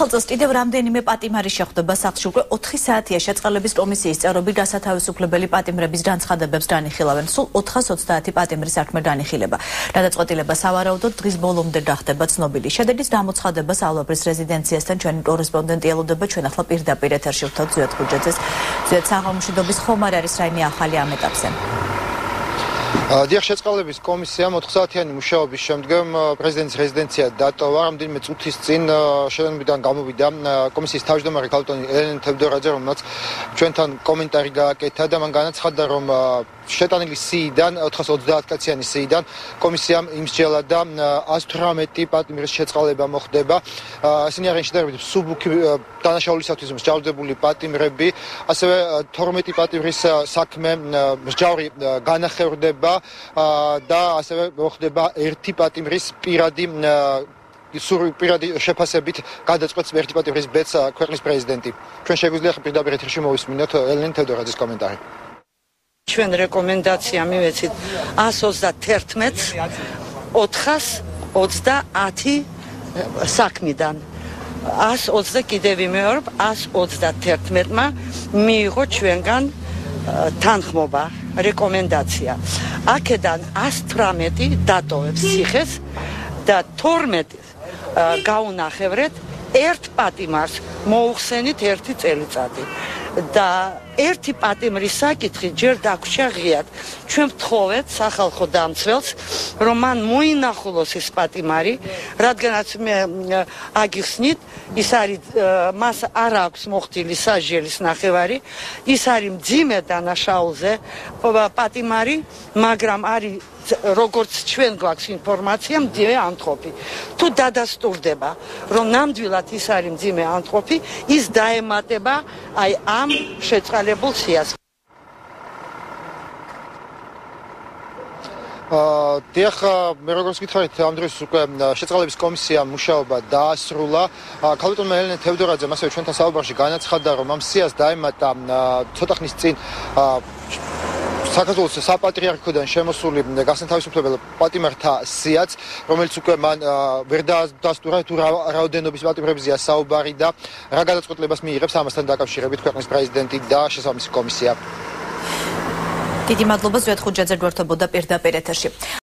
ახალ წელს კიდევ რამდენიმე პატიმარი შეხვდება სახლში. უკვე 4 საათია შეწყალების კომისიის წევრები გასათავისუფლებელი პატიმრების განცხადებებს განიხილავენ. სულ 430 პატიმრის საქმე განიხილება. გადაწყვეტილება სავარაუდოდ დღის ბოლომდე გახდება ცნობილი. შედეგის გამოცხადებას ალვაბრის რეზიდენციასთან ჩვენი კორესპონდენტი ელოდება. ჩვენ ახლა პირდაპირ ეთერში ვთავთ ზვიად ხუჯაძეს. ზვიად, საღამომშვიდობის ხომ არ არის რაიმე ახალი ამ ეტაპზე? დიახ, შეწყალების კომისიამ 4 საათიანი მუშაობის შემდგომ პრეზიდენტის რეზიდენცია დატოვა. რამდენიმე წუთის წინ შენობიდან გამოვიდა კომისიის თავმჯდომარე ქალბატონი ელენე თევდორაძე, რომელიც ჩვენთან კომენტარი გააკეთა და მან განაცხადა, რომ შეტანილი სიიდან 430 კაციანი სიიდან კომისიამ იმსჯელა და 118 პატიმრის შეწყალება მოხდება. ესენი არიან შედარებით მსუბუქი დანაშაულისათვის მსჯავრდებული პატიმრები, ასევე 12 პატიმრის საქმე მსჯავრი განახევრდება და ასევე მოხდება 1 პატიმრის პირადი შეფასებით გადაწყვეტს 1 პატიმრის ბედს ქვეყნის პრეზიდენტი. ჩვენ შეგვიძლია პირდაპირ ეთერში მოვისმინოთ ელენე თევდორაძის კომენტარი. ჩვენ რეკომენდაცია მივეცით 131-ს 430 საქმიდან. 120 კიდევ ვიმეორებ, 131-მა მიიღო ჩვენგან თანხმობა, რეკომენდაცია. აქედან 118 დატოვებს ციხეს და 12 გაუნახევრეთ 1 პატიმარს მოუხსენით 1 წელიწადი. და 1 პატიმრის საკითხი ჯერ დაგვრჩა ღიად. ჩვენ ვთხოვეთ სახალხო დამცველს, რომ მან მოინახულოს ეს პატიმარი, რადგანაც მე აგიხსნით, ის არის მას არ აქვს მოხდილი სასჯელის ნახევარი, ის არის მძიმე დანაშაულზე პატიმარი, მაგრამ არის როგორც ჩვენ გვაქვს ინფორმაცია, მძიმე ანთყოფი. თუ დადასტურდება, რომ ნამდვილად ის არის მძიმე ანთყოფი, ის დაემატება აი ამ შეწყალებულ სიას. დიახ, მე როგორც გითხარით, ამ დროს უკვე შეწყალების კომისიამ მუშაობა დაასრულა. ქალბატონმა ელენე თევდორაძემ ასევე ჩვენთან საუბარში განაცხადა, რომ ამ სიას დაემატა ცოტა ხნის წინ საქართველოს საპატრიარქოდან შემოსული გასათავისუფლებელ პატიმართა სიაც, რომელიც უკვე მან ვერ დაასტურა, თუ რაოდენობის პატიმრებზეა საუბარი და რა გადაწყვეტილებას მიიღებს ამასთან დაკავშირებით ქვეყნის პრეზიდენტი და შესაბამისი კომისია. დიდი მადლობა ზვიად ხუჯაძე გვერდებოდა პირდაპირ ეთერში.